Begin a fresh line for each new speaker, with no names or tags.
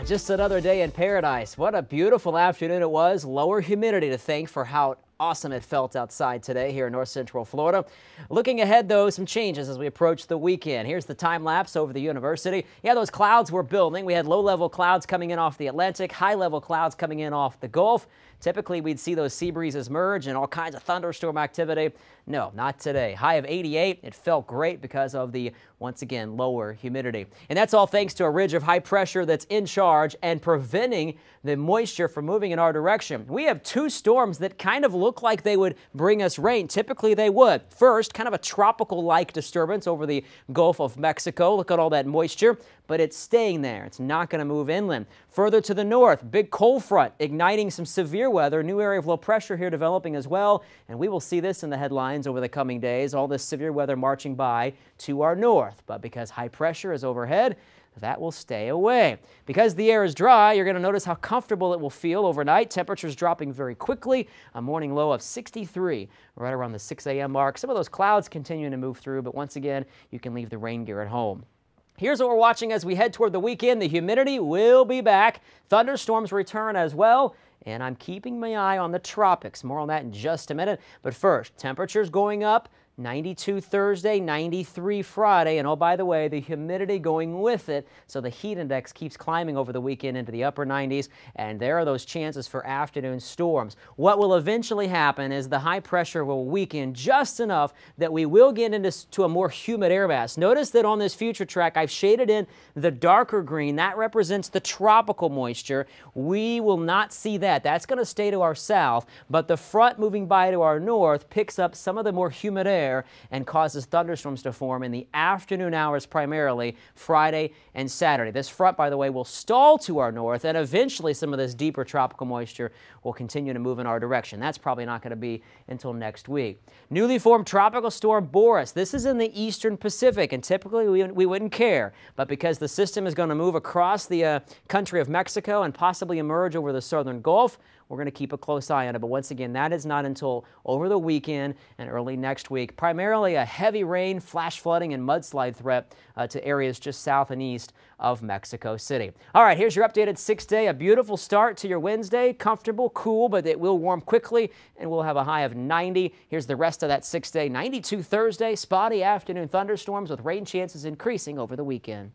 Just another day in paradise. What a beautiful afternoon it was. Lower humidity to thank for how awesome it felt outside today here in north central Florida. Looking ahead, though, some changes as we approach the weekend. Here's the time lapse over the university. Yeah, those clouds were building. We had low-level clouds coming in off the Atlantic, high-level clouds coming in off the Gulf. Typically, we'd see those sea breezes merge and all kinds of thunderstorm activity. No, not today. High of 88. It felt great because of the, once again, lower humidity. And that's all thanks to a ridge of high pressure that's in charge and preventing the moisture from moving in our direction. We have two storms that kind of look like they would bring us rain. Typically, they would. First, kind of a tropical-like disturbance over the Gulf of Mexico. Look at all that moisture, but it's staying there. It's not going to move inland. Further to the north, big cold front igniting some severe weather. New area of low pressure here developing as well, and we will see this in the headlines over the coming days. All this severe weather marching by to our north, but because high pressure is overhead, that will stay away. Because the air is dry, you're going to notice how comfortable it will feel overnight. Temperatures dropping very quickly. A morning low of 63 right around the 6 a.m. mark. Some of those clouds continuing to move through, but once again, you can leave the rain gear at home. Here's what we're watching as we head toward the weekend. The humidity will be back. Thunderstorms return as well. And I'm keeping my eye on the tropics. More on that in just a minute. But first, temperatures going up. 92 Thursday, 93 Friday, and oh, by the way, the humidity going with it, so the heat index keeps climbing over the weekend into the upper 90s, and there are those chances for afternoon storms. What will eventually happen is the high pressure will weaken just enough that we will get into a more humid air mass. Notice that on this future track, I've shaded in the darker green. That represents the tropical moisture. We will not see that. That's going to stay to our south, but the front moving by to our north picks up some of the more humid air and causes thunderstorms to form in the afternoon hours primarily Friday and Saturday. This front, by the way, will stall to our north, and eventually some of this deeper tropical moisture will continue to move in our direction. That's probably not going to be until next week. Newly formed tropical storm Boris. This is in the eastern Pacific, and typically we wouldn't care, but because the system is going to move across the country of Mexico and possibly emerge over the southern Gulf, we're going to keep a close eye on it. But once again, that is not until over the weekend and early next week. Primarily a heavy rain, flash flooding, and mudslide threat to areas just south and east of Mexico City. All right, here's your updated 6-day. A beautiful start to your Wednesday. Comfortable, cool, but it will warm quickly, and we'll have a high of 90. Here's the rest of that 6-day. 92 Thursday, spotty afternoon thunderstorms with rain chances increasing over the weekend.